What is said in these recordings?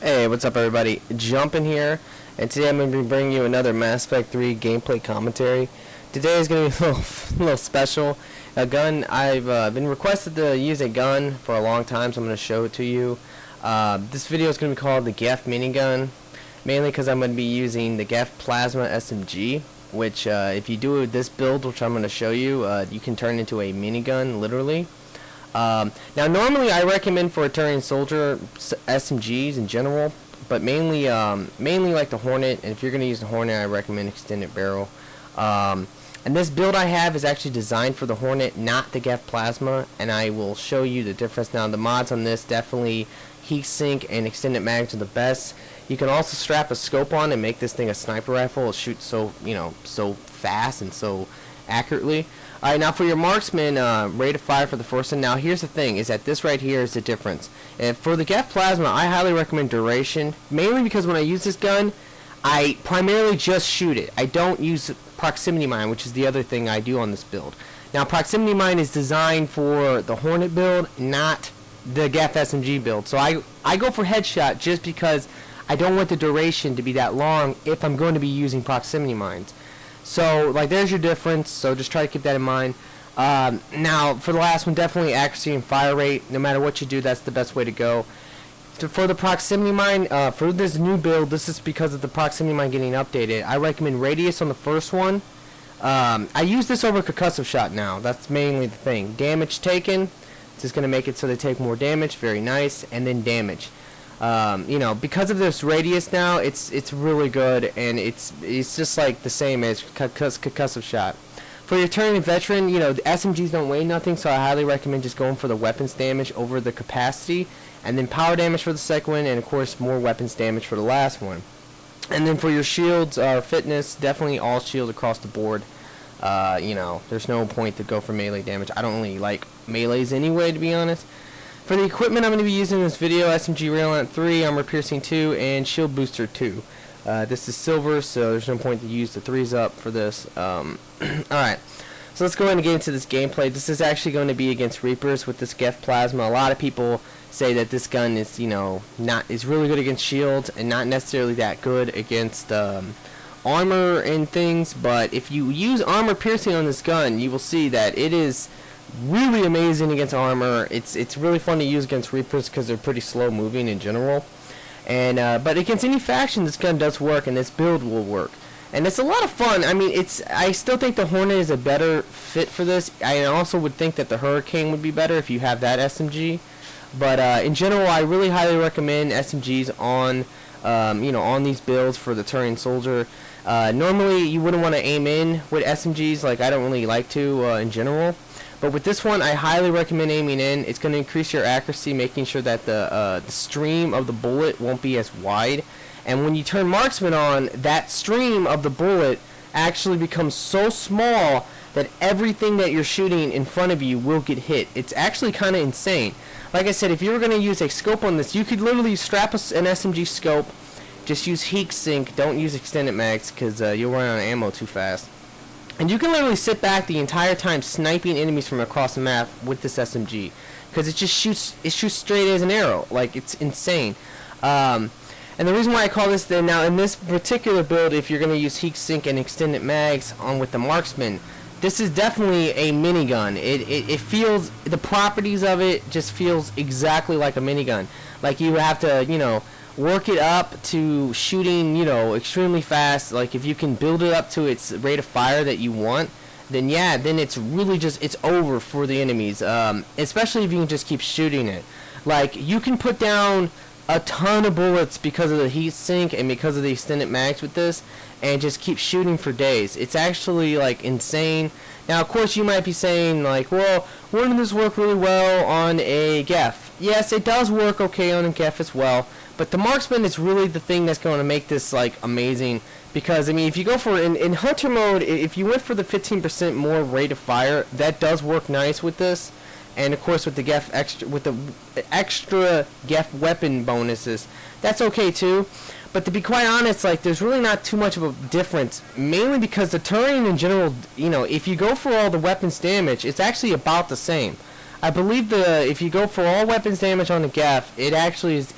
Hey, what's up everybody? Jumpin here, and today I'm going to be bringing you another Mass Effect 3 gameplay commentary. Today is going to be a little special. A gun, I've been requested to use a gun for a long time, so I'm going to show it to you. This video is going to be called the Geth minigun, mainly because I'm going to be using the Geth Plasma SMG, which if you do this build, which I'm going to show you, you can turn into a minigun, literally. Now normally I recommend for a Turian soldier SMGs in general, but mainly like the Hornet, and if you're going to use the Hornet I recommend extended barrel. And this build I have is actually designed for the Hornet, not the Geth Plasma, and I will show you the difference. Now the mods on this, definitely heat sink and extended mags are the best. You can also strap a scope on and make this thing a sniper rifle. It shoots so, so fast and so accurately. Alright, now for your Marksman, rate of fire for the first one. Now here's the thing, is that this right here is the difference. And for the Geth Plasma, I highly recommend duration, mainly because when I use this gun, I primarily just shoot it. I don't use proximity mine, which is the other thing I do on this build. Now proximity mine is designed for the Hornet build, not the Geth SMG build. So I go for headshot just because I don't want the duration to be that long if I'm going to be using proximity mines. So, like, there's your difference, so just try to keep that in mind. Now, for the last one, definitely accuracy and fire rate. No matter what you do, that's the best way to go. For the proximity mine, for this new build, this is because of the proximity mine getting updated. I recommend radius on the first one. I use this over concussive shot now. That's mainly the thing. Damage taken, it's just going to make it so they take more damage. Very nice. And then damage. Because of this radius now, it's really good, and it's just like the same as concussive shot. For your Turian veteran, the SMGs don't weigh nothing, so I highly recommend just going for the weapons damage over the capacity, and then power damage for the second one, and of course more weapons damage for the last one. And then for your shields, fitness, definitely all shields across the board. There's no point to go for melee damage. I don't really like melees anyway, to be honest. For the equipment I'm going to be using in this video, SMG Rail 3, Armor Piercing 2, and Shield Booster 2. This is silver, so there's no point to use the 3s up for this. Alright, so let's go ahead and get into this gameplay. This is actually going to be against Reapers with this Geth Plasma. A lot of people say that this gun is, is really good against shields and not necessarily that good against armor and things, but if you use Armor Piercing on this gun, you will see that it is really amazing against armor. It's really fun to use against Reapers because they're pretty slow moving in general. And but against any faction, this gun does work, and this build will work. And it's a lot of fun. I mean, I still think the Hornet is a better fit for this. I also would think that the Hurricane would be better if you have that SMG. But in general, I really highly recommend SMGs on on these builds for the Turian soldier. Normally, you wouldn't want to aim in with SMGs. Like, I don't really like to in general. But with this one, I highly recommend aiming in. It's going to increase your accuracy, making sure that the stream of the bullet won't be as wide. And when you turn Marksman on, that stream of the bullet actually becomes so small that everything that you're shooting in front of you will get hit. It's actually kind of insane. Like I said, if you were going to use a scope on this, you could literally strap an SMG scope, just use heat sink, don't use extended mags because you'll run out of ammo too fast. And you can literally sit back the entire time sniping enemies from across the map with this SMG, because it just shoots straight as an arrow. Like, it's insane. And the reason why I call this now in this particular build, if you're going to use heat sink and extended mags on with the Marksman, this is definitely a minigun. It feels, the properties of it just feels exactly like a minigun. Like, you have to work it up to shooting, extremely fast. Like, if you can build it up to its rate of fire that you want, then yeah, then it's really just, it's over for the enemies. Especially if you can just keep shooting it. Like, you can put down a ton of bullets because of the heat sink and because of the extended mags with this, and just keep shooting for days. It's actually, like, insane. Now, of course, you might be saying, like, well, wouldn't this work really well on a Geth? Yes, it does work okay on a Geth as well. But the Marksman is really the thing that's going to make this, like, amazing. Because, I mean, if you go for, in Hunter mode, if you went for the 15% more rate of fire, that does work nice with this. And, of course, with the Geth extra Geth weapon bonuses, that's okay, too. But to be quite honest, like, there's really not too much of a difference. Mainly because the Turian in general, if you go for all the weapons damage, it's actually about the same. I believe if you go for all weapons damage on the Geth, it actually is,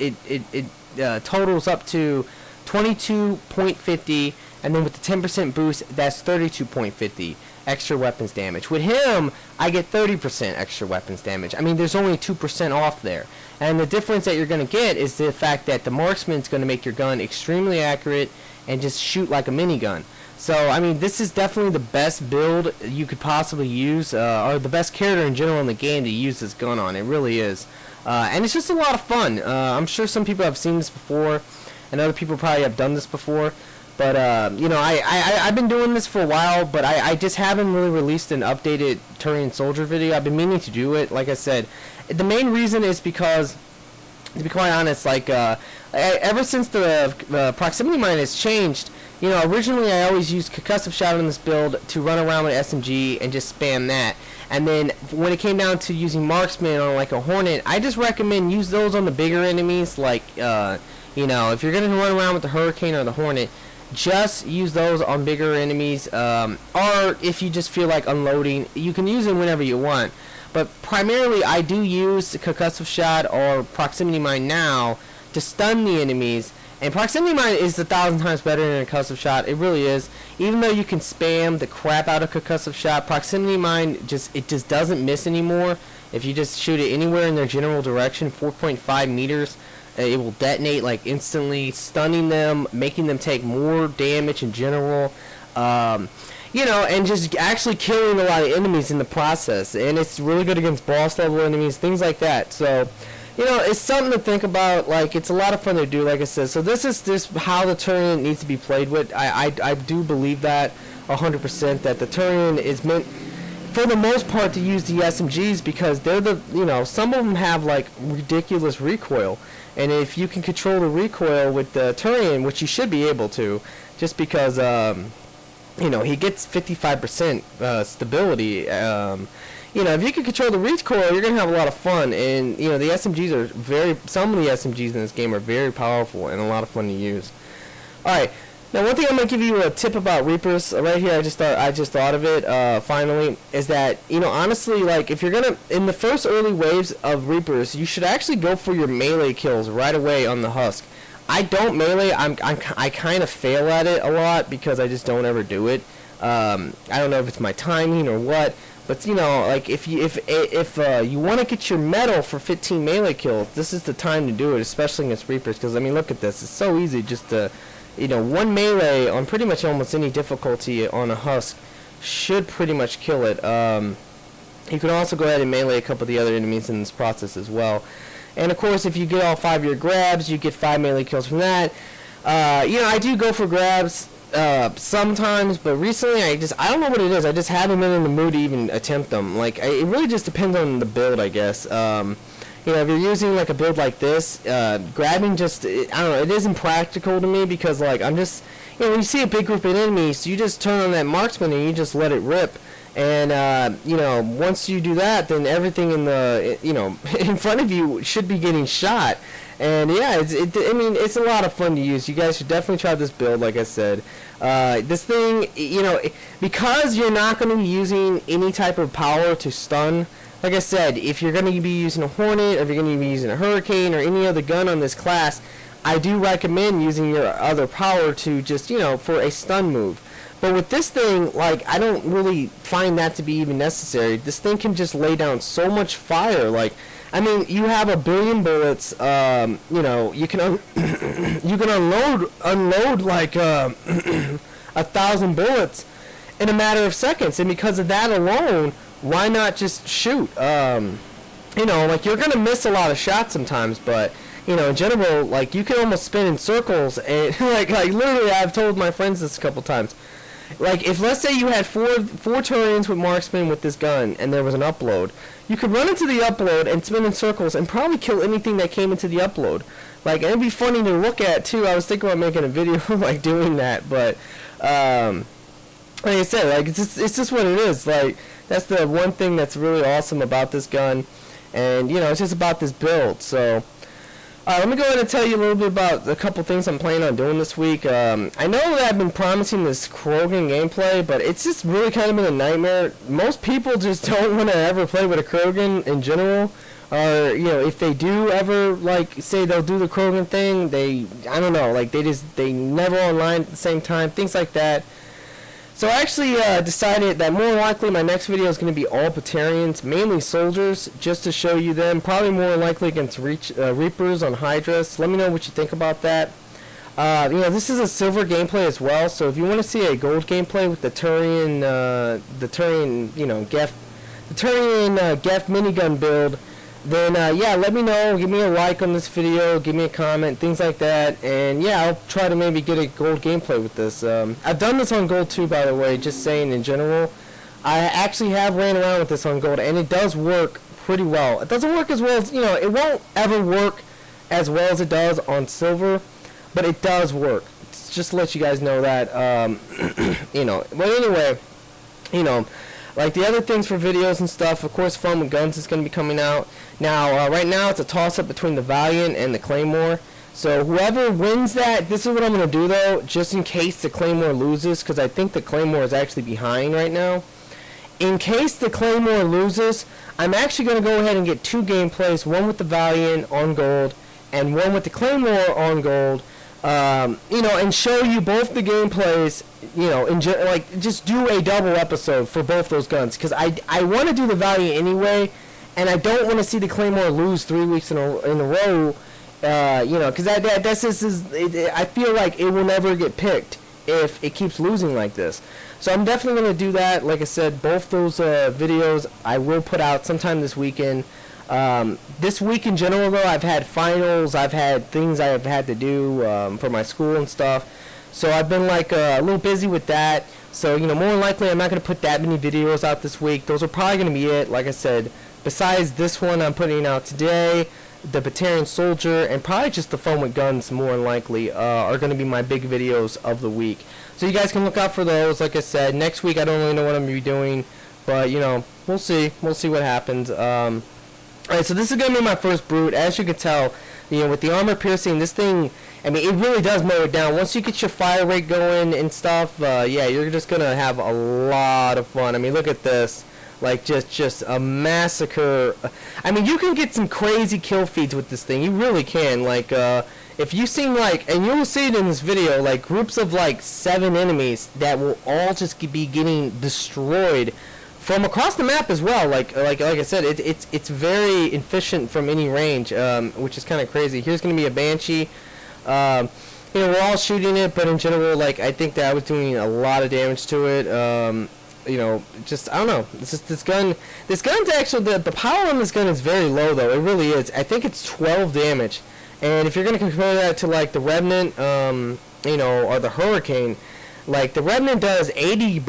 totals up to 22.50, and then with the 10% boost, that's 32.50 extra weapons damage. With him, I get 30% extra weapons damage. I mean, there's only 2% off there. And the difference that you're going to get is the fact that the Marksman's going to make your gun extremely accurate and just shoot like a minigun. So, I mean, this is definitely the best build you could possibly use, or the best character in general in the game to use this gun on. It really is. And it's just a lot of fun. I'm sure some people have seen this before, and other people probably have done this before. But, you know, I've been doing this for a while, but I just haven't really released an updated Turian Soldier video. I've been meaning to do it, like I said. The main reason is because, to be quite honest, like, ever since the proximity mine has changed, you know, originally I always used concussive shot on this build to run around with SMG and just spam that. And then when it came down to using Marksman on like a Hornet, I just recommend use those on the bigger enemies. Like, you know, if you're going to run around with the Hurricane or the Hornet, just use those on bigger enemies. Or if you just feel like unloading, you can use them whenever you want. But primarily I do use concussive shot or proximity mine now to stun the enemies. And proximity mine is 1,000 times better than a concussive shot. It really is. Even though you can spam the crap out of concussive shot, proximity mine just doesn't miss anymore. If you just shoot it anywhere in their general direction, 4.5 meters, it will detonate like instantly, stunning them, making them take more damage in general. You know, and just actually killing a lot of enemies in the process. And it's really good against boss level enemies, things like that. So, you know, it's something to think about. Like, it's a lot of fun to do, like I said. So this is just how the Turian needs to be played with. I do believe that 100%, that the Turian is meant, for the most part, to use the SMGs because they're the, you know, some of them have, like, ridiculous recoil. And if you can control the recoil with the Turian, which you should be able to, just because, you know, he gets 55% stability. You know, if you can control the recoil, you're going to have a lot of fun. And, you know, the SMGs are some of the SMGs in this game are very powerful and a lot of fun to use. Alright, now one thing I'm going to give you a tip about Reapers, right here, I just thought of it, finally, is that, you know, honestly, like, if you're going to, in the first early waves of Reapers, you should actually go for your melee kills right away on the Husk. I don't melee, I kind of fail at it a lot because I just don't ever do it. I don't know if it's my timing or what. But, you know, like, if you want to get your medal for 15 melee kills, this is the time to do it, especially against Reapers. Because, I mean, look at this. It's so easy just to, you know, one melee on pretty much almost any difficulty on a Husk should pretty much kill it. You can also go ahead and melee a couple of the other enemies in this process as well. And, of course, if you get all 5 of your grabs, you get 5 melee kills from that. You know, I do go for grabs sometimes, but recently I don't know what it is. I just haven't been in the mood to even attempt them. Like, it really just depends on the build, I guess. You know, if you're using like a build like this, grabbing just, I don't know, it isn't practical to me because, like, I'm just, you know, when you see a big group of enemies, you just turn on that Marksman and you just let it rip. And, you know, once you do that, then everything in the, you know, in front of you should be getting shot. And, yeah, I mean, it's a lot of fun to use. You guys should definitely try this build, like I said. This thing, you know, because you're not going to be using any type of power to stun, like I said, if you're going to be using a Hornet, or if you're going to be using a Hurricane, or any other gun on this class, I do recommend using your other power to just, you know, for a stun move. But with this thing, like, I don't really find that to be even necessary. This thing can just lay down so much fire. Like, I mean, you have 1 billion bullets. You know, you can you can unload like 1,000 bullets in a matter of seconds. And because of that alone, why not just shoot? You know, like, you're gonna miss a lot of shots sometimes, but, you know, in general, like, you can almost spin in circles. And like literally, I've told my friends this a couple times. Like, if let's say you had four Turians with Marksman with this gun, and there was an upload, you could run into the upload and spin in circles and probably kill anything that came into the upload. Like, and it'd be funny to look at too. I was thinking about making a video like doing that, but like I said, like, it's just what it is. Like, that's the one thing that's really awesome about this gun, and, you know, it's just about this build. So, let me go ahead and tell you a little bit about a couple things I'm planning on doing this week. I know that I've been promising this Krogan gameplay, but it's just really kind of been a nightmare. Most people just don't want to ever play with a Krogan in general, or if they do ever like say they'll do the Krogan thing, I don't know, like they never online at the same time, things like that. So I actually decided that more likely my next video is going to be all Batarians, mainly soldiers, just to show you them. Probably more likely against Reapers on Hydras. Let me know what you think about that. This is a silver gameplay as well, so if you want to see a gold gameplay with the Turian, Geth minigun build, then yeah, let me know. Give me a like on this video, give me a comment, things like that, and yeah, I'll try to maybe get a gold gameplay with this. I've done this on gold too, by the way, just saying in general. I actually have ran around with this on gold, and it does work pretty well. It doesn't work as well as, it won't ever work as well as it does on silver, but it does work. Just to let you guys know that, but anyway, like the other things for videos and stuff, of course, Fun with Guns is going to be coming out. Now, right now, it's a toss-up between the Valiant and the Claymore. So whoever wins that, this is what I'm going to do, though, just in case the Claymore loses, because I think the Claymore is actually behind right now. In case the Claymore loses, I'm actually going to go ahead and get 2 gameplays, one with the Valiant on gold, and one with the Claymore on gold. And show you both the gameplays, like just do a double episode for both those guns, because I want to do the Valiant anyway, and I don't want to see the Claymore lose 3 weeks in a row, because I feel like it will never get picked if it keeps losing like this. So I'm definitely going to do that. Like I said, both those videos I will put out sometime this weekend. This week in general, though, I've had finals, I've had things I've had to do for my school and stuff, so I've been like a little busy with that. So more likely I'm not going to put that many videos out this week. Those are probably going to be it. Like I said, besides this one I'm putting out today, the Batarian Soldier, and probably just the Fun with Guns, more than likely, are going to be my big videos of the week. So you guys can look out for those. Like I said, next week I don't really know what I'm going to be doing, but we'll see what happens. Alright, so this is going to be my first brute. As you can tell, with the armor piercing, this thing, I mean, it really does mow it down. Once you get your fire rate going and stuff, yeah, you're just going to have a lot of fun. I mean, look at this. Like, just a massacre. I mean, you can get some crazy kill feeds with this thing. You really can. Like, if you see, like, and you'll see it in this video, like, groups of, like, 7 enemies that will all just be getting destroyed from across the map as well. Like I said, it's very efficient from any range, which is kind of crazy. Here's going to be a Banshee. We're all shooting it, but in general, like, I think that I was doing a lot of damage to it. Just, I don't know. This gun's actually, the power on this gun is very low, though. It really is. I think it's 12 damage. And if you're going to compare that to, like, the Revenant, or the Hurricane, like, the Revenant does 80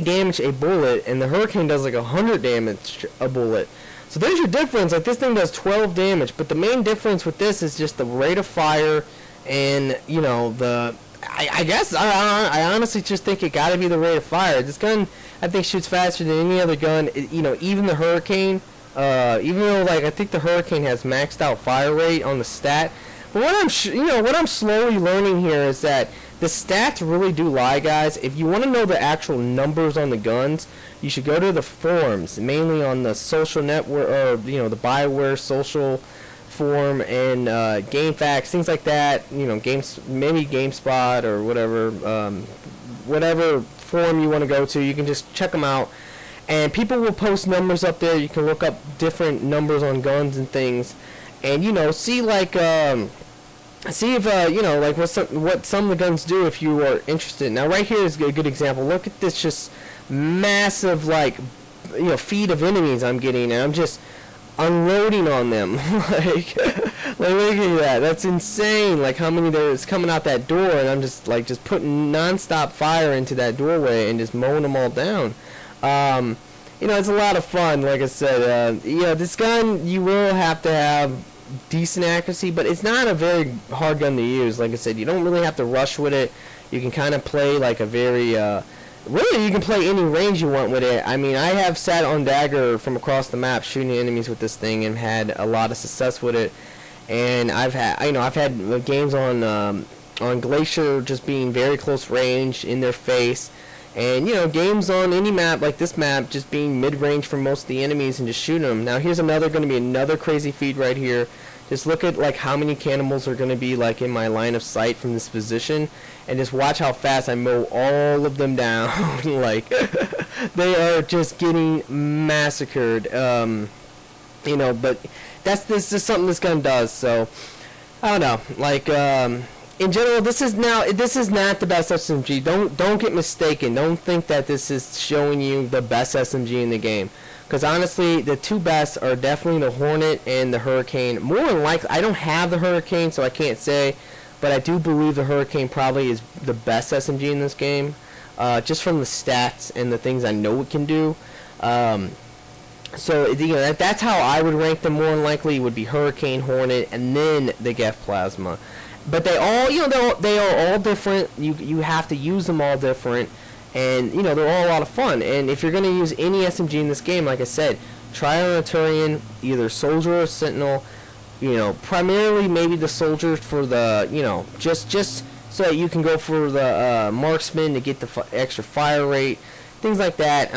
damage a bullet, and the Hurricane does like 100 damage a bullet. So there's your difference. Like, this thing does 12 damage, but the main difference with this is just the rate of fire, and I guess I honestly just think it got to be the rate of fire. This gun, I think, shoots faster than any other gun. Even the Hurricane, even though, like, I think the Hurricane has maxed out fire rate on the stat. But what I'm slowly learning here is that the stats really do lie, guys. If you want to know the actual numbers on the guns, you should go to the forums, mainly on the social network, or the BioWare social forum and GameFAQs, things like that. Maybe GameSpot or whatever forum you want to go to. You can just check them out, and people will post numbers up there. You can look up different numbers on guns and things, and see like. See if like what some of the guns do if you are interested. Now right here is a good example. Look at this just massive, like, feed of enemies I'm getting, and I'm just unloading on them. like look at that. That's insane. Like, how many there's coming out that door, and I'm just putting non-stop fire into that doorway and just mowing them all down. It's a lot of fun. Like I said, this gun, you will have to have decent accuracy, but it's not a very hard gun to use. Like I said, you don't really have to rush with it. You can kind of play like a very really, you can play any range you want with it. I mean, I have sat on dagger from across the map shooting enemies with this thing and had a lot of success with it. And I've had games on Glacier, just being very close range in their face. And, you know, games on any map like this map, just being mid-range for most of the enemies and just shooting them. Now here's going to be another crazy feat right here. Just look at like how many cannibals are going to be like in my line of sight from this position, and just watch how fast I mow all of them down. Like they are just getting massacred. You know, but this is something this gun does. So I don't know. Like in general, this is not the best SMG. Don't get mistaken. Don't think that this is showing you the best SMG in the game. Because honestly, the two best are definitely the Hornet and the Hurricane. More than likely, I don't have the Hurricane, so I can't say, but I do believe the Hurricane probably is the best SMG in this game, just from the stats and the things I know it can do. So you know, that's how I would rank them. More than likely, it would be Hurricane, Hornet, and then the Geth Plasma. But they all, you know, they are all different. You have to use them all different. And, you know, they're all a lot of fun. And if you're going to use any SMG in this game, like I said, try on a Turian, either Soldier or Sentinel. You know, primarily maybe the Soldier for the, you know, just so that you can go for the Marksman to get the extra fire rate, things like that.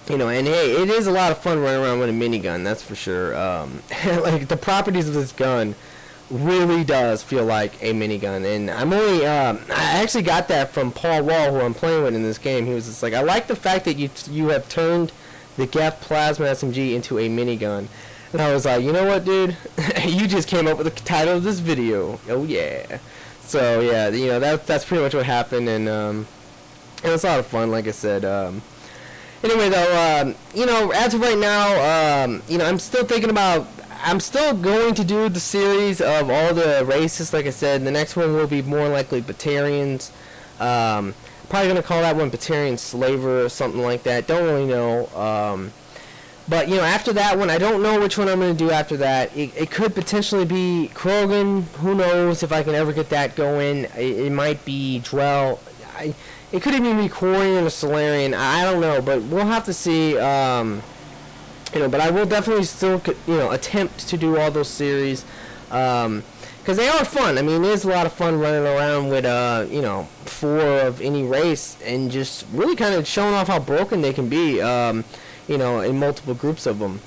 You know, and hey, it is a lot of fun running around with a minigun, that's for sure. Like, the properties of this gun really does feel like a minigun, and I'm only I actually got that from Paul Wall, who I'm playing with in this game. He was just like, I like the fact that you have turned the Geth Plasma SMG into a minigun. And I was like, you know what, dude, you just came up with the title of this video. Oh yeah. So yeah, you know, that's pretty much what happened, and it was a lot of fun, like I said. Anyway though, you know, as of right now, you know, I'm still going to do the series of all the races, like I said. The next one will be more likely Batarians. Probably going to call that one Batarian Slaver or something like that. Don't really know. But, you know, after that one, I don't know which one I'm going to do after that. It could potentially be Krogan. Who knows if I can ever get that going. It might be Drell. It could even be Quarian or Solarian. I don't know, but we'll have to see. You know, but I will definitely still, you know, attempt to do all those series, because they are fun. I mean, it is a lot of fun running around with, you know, 4 of any race and just really kind of showing off how broken they can be, you know, in multiple groups of them.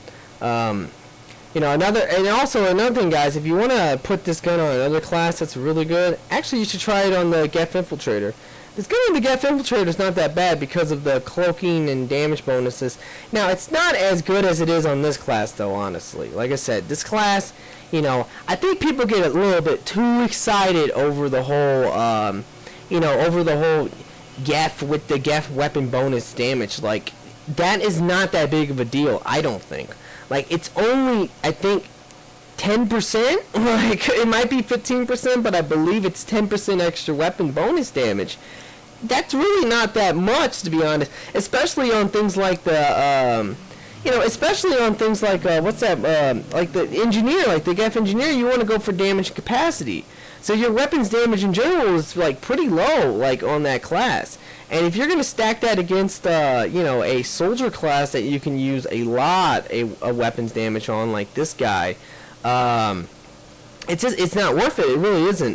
You know, another thing, guys, if you want to put this gun on another class that's really good, actually you should try it on the Geth Infiltrator. This gun on the Geth Infiltrator is not that bad because of the cloaking and damage bonuses. Now, it's not as good as it is on this class, though, honestly. Like I said, this class, you know, I think people get a little bit too excited over the whole, you know, over the whole Geth with the Geth weapon bonus damage. Like, that is not that big of a deal, I don't think. Like, it's only, I think, 10%? Like, it might be 15%, but I believe it's 10% extra weapon bonus damage. That's really not that much, to be honest, especially on things like the, you know, especially on things like, what's that, like the Engineer, like the Geth Engineer, you want to go for damage capacity. So your weapons damage in general is, like, pretty low, like, on that class. And if you're going to stack that against, you know, a Soldier class that you can use a lot of weapons damage on, like this guy, it's not worth it. It really isn't.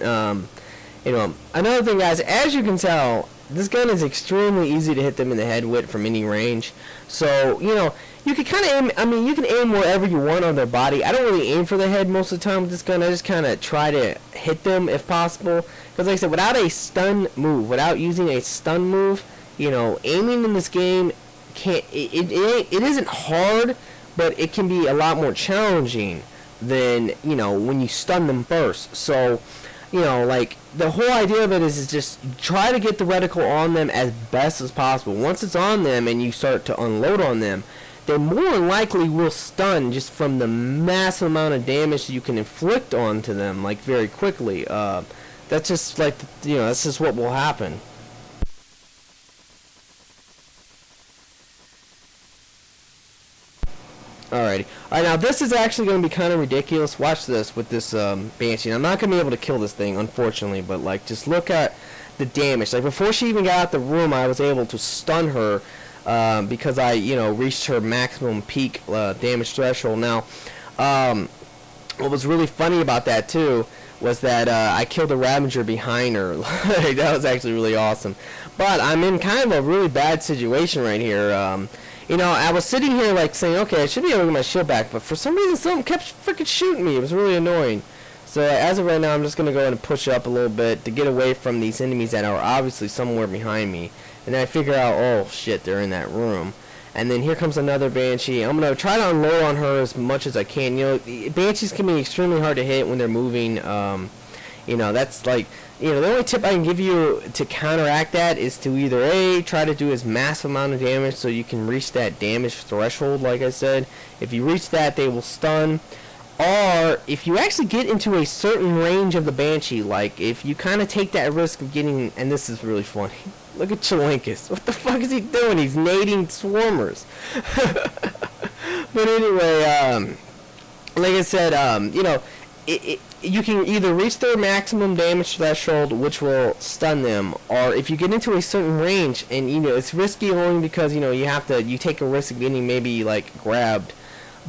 You know, another thing, guys, as you can tell, this gun is extremely easy to hit them in the head with from any range. So, you know, you can kind of aim, I mean, you can aim wherever you want on their body. I don't really aim for the head most of the time with this gun. I just kind of try to hit them if possible. Because, like I said, without a stun move, without using a stun move, you know, aiming in this game, it isn't hard, but it can be a lot more challenging than, you know, when you stun them first. So, you know, like, the whole idea of it is just try to get the reticle on them as best as possible. Once it's on them and you start to unload on them, they more than likely will stun just from the massive amount of damage you can inflict onto them, like, very quickly. That's just, like, you know, that's just what will happen. Alrighty. Alright, now this is actually going to be kind of ridiculous. Watch this with this Banshee. I'm not going to be able to kill this thing, unfortunately, but, like, just look at the damage. Like, before she even got out the room, I was able to stun her because I, you know, reached her maximum peak damage threshold. Now, what was really funny about that, too, was that I killed a Ravager behind her. That was actually really awesome. But I'm in kind of a really bad situation right here. You know, I was sitting here like saying, okay, I should be able to get my shield back, but for some reason something kept freaking shooting me. It was really annoying. So as of right now, I'm just going to go ahead and push up a little bit to get away from these enemies that are obviously somewhere behind me. And then I figure out, oh shit, they're in that room. And then here comes another Banshee. I'm going to try to unload on her as much as I can. You know, Banshees can be extremely hard to hit when they're moving. You know, that's like, you know, the only tip I can give you to counteract that is to either A, try to do as massive amount of damage so you can reach that damage threshold, like I said. If you reach that, they will stun. Or if you actually get into a certain range of the Banshee, like if you kind of take that risk of getting, and this is really funny. Look at Chilinkus. What the fuck is he doing? He's nading swarmers. But anyway, like I said, you know, you can either reach their maximum damage threshold, which will stun them, or if you get into a certain range, and you know it's risky only because you know you take a risk of getting maybe like grabbed.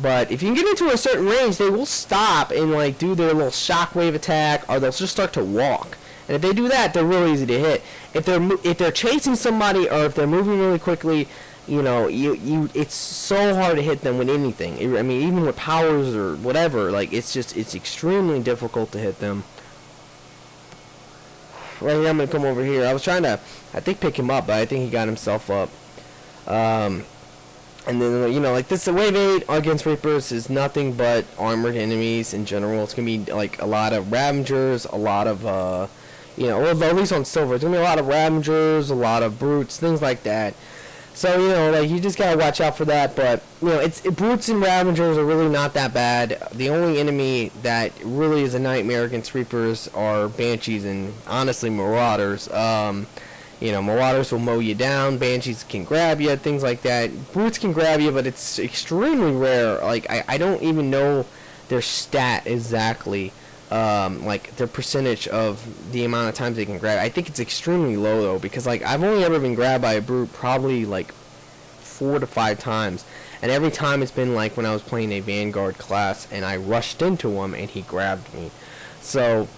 But if you can get into a certain range, they will stop and like do their little shockwave attack, or they'll just start to walk. And if they do that, they're really easy to hit. If they're chasing somebody or if they're moving really quickly, you know, it's so hard to hit them with anything. I mean, even with powers or whatever, like it's extremely difficult to hit them. Right here, I'm gonna come over here. I was trying to, I think, pick him up, but I think he got himself up. And then, you know, like this, the Wave 8 against Reapers is nothing but armored enemies in general. It's going to be, like, a lot of Ravagers, a lot of, you know, well, at least on Silver, it's going to be a lot of Ravagers, a lot of Brutes, things like that. So, you know, like, you just got to watch out for that. But, you know, Brutes and Ravagers are really not that bad. The only enemy that really is a nightmare against Reapers are Banshees and, honestly, Marauders. You know, Marauders will mow you down, Banshees can grab you, things like that. Brutes can grab you, but it's extremely rare. Like, I don't even know their stat exactly, like, their percentage of the amount of times they can grab. I think it's extremely low, though, because, like, I've only ever been grabbed by a Brute probably, like, 4 to 5 times. And every time it's been, like, when I was playing a Vanguard class, and I rushed into him, and he grabbed me. So,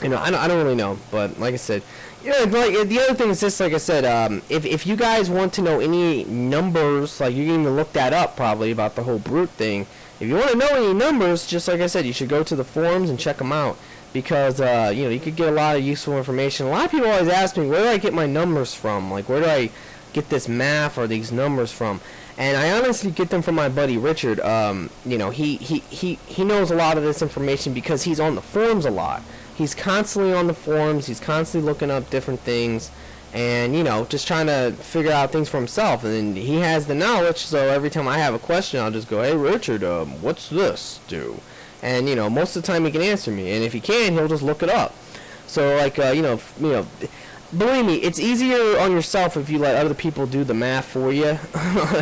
you know, I don't really know, but, like I said, yeah, like the other thing is this, like I said, if you guys want to know any numbers, like you can even look that up probably about the whole Brute thing. If you want to know any numbers, just like I said, you should go to the forums and check them out because you know, you could get a lot of useful information. A lot of people always ask me, where do I get my numbers from? Like, where do I get this math or these numbers from? And I honestly get them from my buddy Richard. You know, he knows a lot of this information because he's on the forums a lot. He's constantly on the forums, he's constantly looking up different things, and, you know, just trying to figure out things for himself, and then he has the knowledge, so every time I have a question, I'll just go, hey, Richard, what's this do? And, you know, most of the time he can answer me, and if he can, he'll just look it up. So, like, you know, believe me, it's easier on yourself if you let other people do the math for you,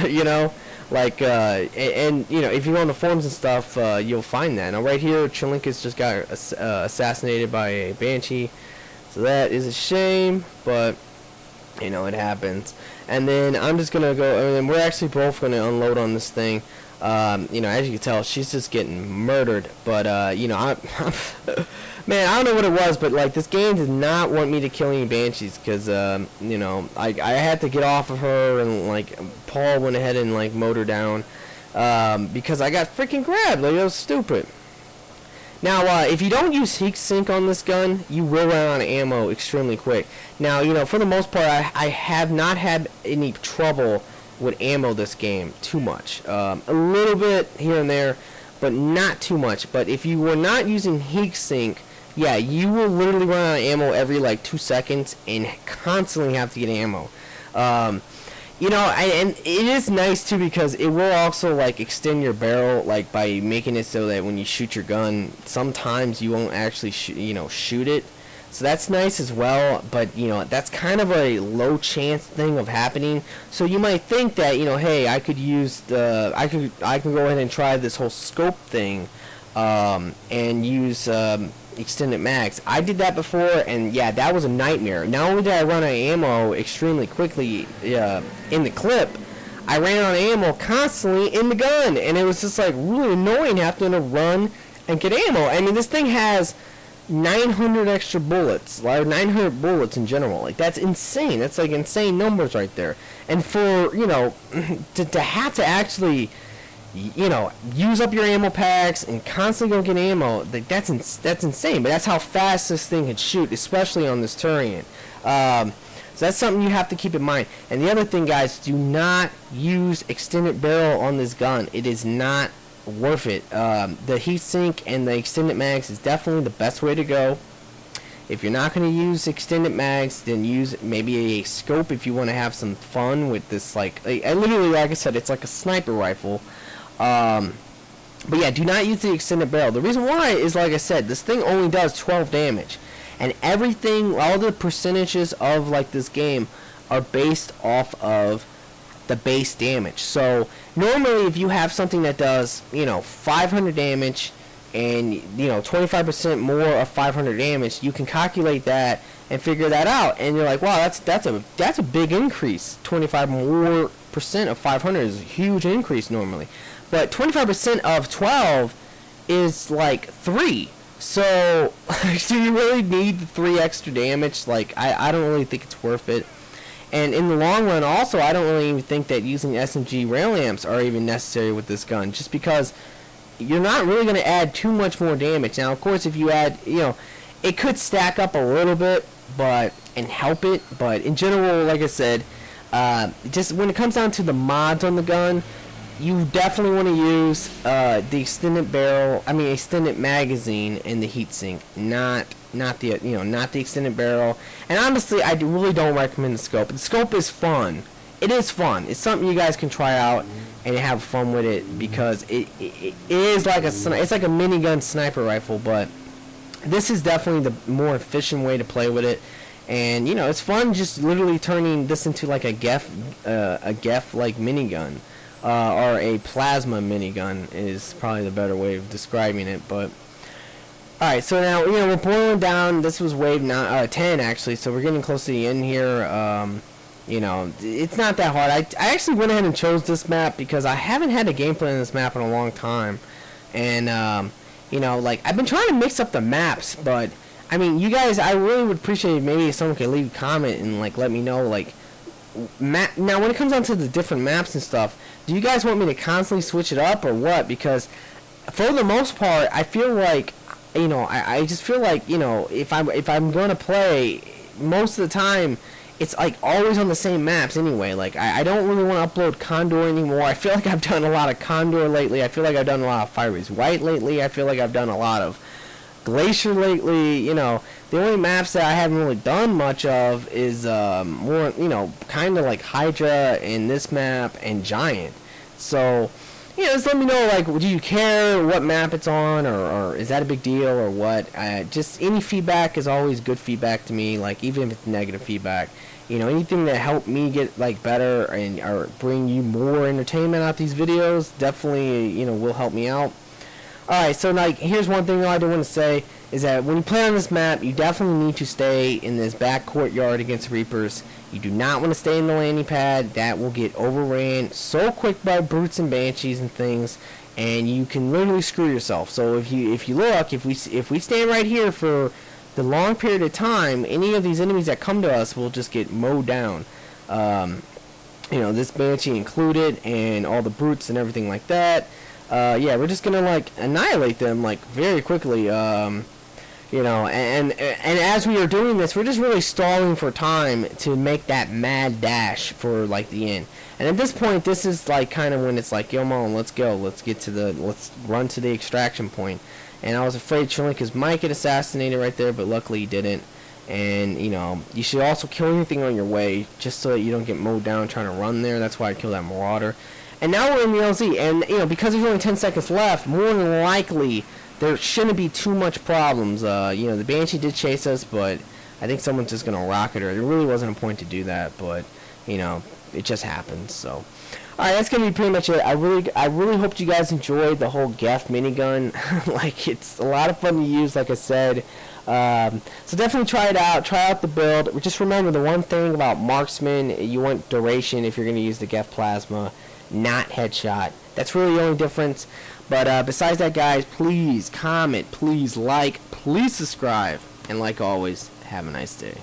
you know? Like, and you know, if you go on the forums and stuff, you'll find that. Now, right here, Chilinkus just got assassinated by a Banshee. So that is a shame, but, you know, it happens. And then I'm just going to go, and we're actually both going to unload on this thing. You know, as you can tell, she's just getting murdered. But, you know, man, I don't know what it was, but, like, this game did not want me to kill any Banshees because, you know, I had to get off of her, and, like, Paul went ahead and, like, mowed her down because I got freaking grabbed. Like, it was stupid. Now, if you don't use heat sink on this gun, you will run out of ammo extremely quick. Now, you know, for the most part, I have not had any trouble with ammo this game too much. A little bit here and there, but not too much. But if you were not using heat sink, yeah, you will literally run out of ammo every like 2 seconds and constantly have to get ammo. You know, and it is nice too because it will also like extend your barrel, like by making it so that when you shoot your gun, sometimes you won't actually shoot it. So that's nice as well, but you know, that's kind of a low chance thing of happening. So you might think that, you know, hey, I could use I can go ahead and try this whole scope thing and use extended mags. I did that before, and yeah, that was a nightmare. Not only did I run out of ammo extremely quickly in the clip, I ran out of ammo constantly in the gun, and it was just like really annoying having to run and get ammo. I mean, this thing has 900 extra bullets, like 900 bullets in general. Like, that's insane. That's like insane numbers right there. And for, you know, to have to actually, you know, use up your ammo packs and constantly go get ammo, like, that's insane. But that's how fast this thing can shoot, especially on this Turian. So that's something you have to keep in mind. And the other thing, guys, do not use extended barrel on this gun. It is not worth it. The heatsink and the extended mags is definitely the best way to go. If you're not going to use extended mags, then use maybe a scope if you want to have some fun with this. Like literally, like I said, it's like a sniper rifle. But yeah, do not use the extended barrel. The reason why is, like I said, this thing only does 12 damage. And everything, all the percentages of like this game are based off of the base damage. So normally if you have something that does, you know, 500 damage and, you know, 25% more of 500 damage, you can calculate that and figure that out. And you're like, wow, that's a big increase. 25% more of 500 is a huge increase normally. But 25% of 12 is like 3. So, do you really need 3 extra damage? Like, I don't really think it's worth it. And in the long run, also, I don't really even think that using SMG rail amps are even necessary with this gun, just because you're not really going to add too much more damage. Now, of course, if you add, you know, it could stack up a little bit, and help it. But in general, like I said, just when it comes down to the mods on the gun, you definitely want to use the extended barrel, extended magazine and the heatsink, not the extended barrel. And honestly, I really don't recommend the scope. The scope is fun. It is fun. It's something you guys can try out and have fun with it, because it is like it's like a minigun sniper rifle, but this is definitely the more efficient way to play with it. And you know, it's fun just literally turning this into like a Geth like minigun. Or a plasma minigun is probably the better way of describing it. But alright, so now, you know, we're boiling down. This was wave 10 actually, so we're getting close to the end here. You know, it's not that hard. I actually went ahead and chose this map because I haven't had a gameplay in this map in a long time. And you know, like, I've been trying to mix up the maps, but I mean, you guys, I really would appreciate maybe if someone could leave a comment and like let me know, like, now when it comes down to the different maps and stuff, do you guys want me to constantly switch it up or what? Because for the most part, I feel like, you know, I just feel like, you know, if I'm going to play, most of the time it's like always on the same maps anyway. Like, I don't really want to upload Condor anymore. I feel like I've done a lot of Condor lately. I feel like I've done a lot of Fiery's White lately. I feel like I've done a lot of Glacier lately. You know, the only maps that I haven't really done much of is more, you know, kind of like Hydra and this map and Giant. So, you know, just let me know, like, do you care what map it's on, or is that a big deal, or what? Just any feedback is always good feedback to me, like, even if it's negative feedback. You know, anything that helped me get, like, better and or bring you more entertainment out these videos definitely, you know, will help me out. Alright, so, like, here's one thing I do want to say, is that when you play on this map, you definitely need to stay in this back courtyard against Reapers. You do not want to stay in the landing pad. That will get overran so quick by brutes and banshees and things, and you can literally screw yourself. So if you look, if we stand right here for the long period of time, any of these enemies that come to us will just get mowed down. You know, this banshee included, and all the brutes and everything like that. Yeah, we're just gonna like annihilate them like very quickly. You know, and as we are doing this, we're just really stalling for time to make that mad dash for like the end. And at this point, this is like kind of when it's like, yo, Mon, let's go, let's run to the extraction point. And I was afraid Chilinka's might get assassinated right there, but luckily he didn't. And you know, you should also kill anything on your way, just so that you don't get mowed down trying to run there. That's why I killed that Marauder. And now we're in the LZ, and you know, because there's only 10 seconds left, more than likely there shouldn't be too much problems. You know, the Banshee did chase us, but I think someone's just gonna rocket her. There really wasn't a point to do that, but you know, it just happens. So, alright, that's gonna be pretty much it. I really hope you guys enjoyed the whole Geth minigun. Like, it's a lot of fun to use, like I said. So definitely try it out. Try out the build. Just remember the one thing about Marksman: you want duration if you're gonna use the Geth plasma, not headshot. That's really the only difference. But besides that, guys, please comment, please like, please subscribe, and like always, have a nice day.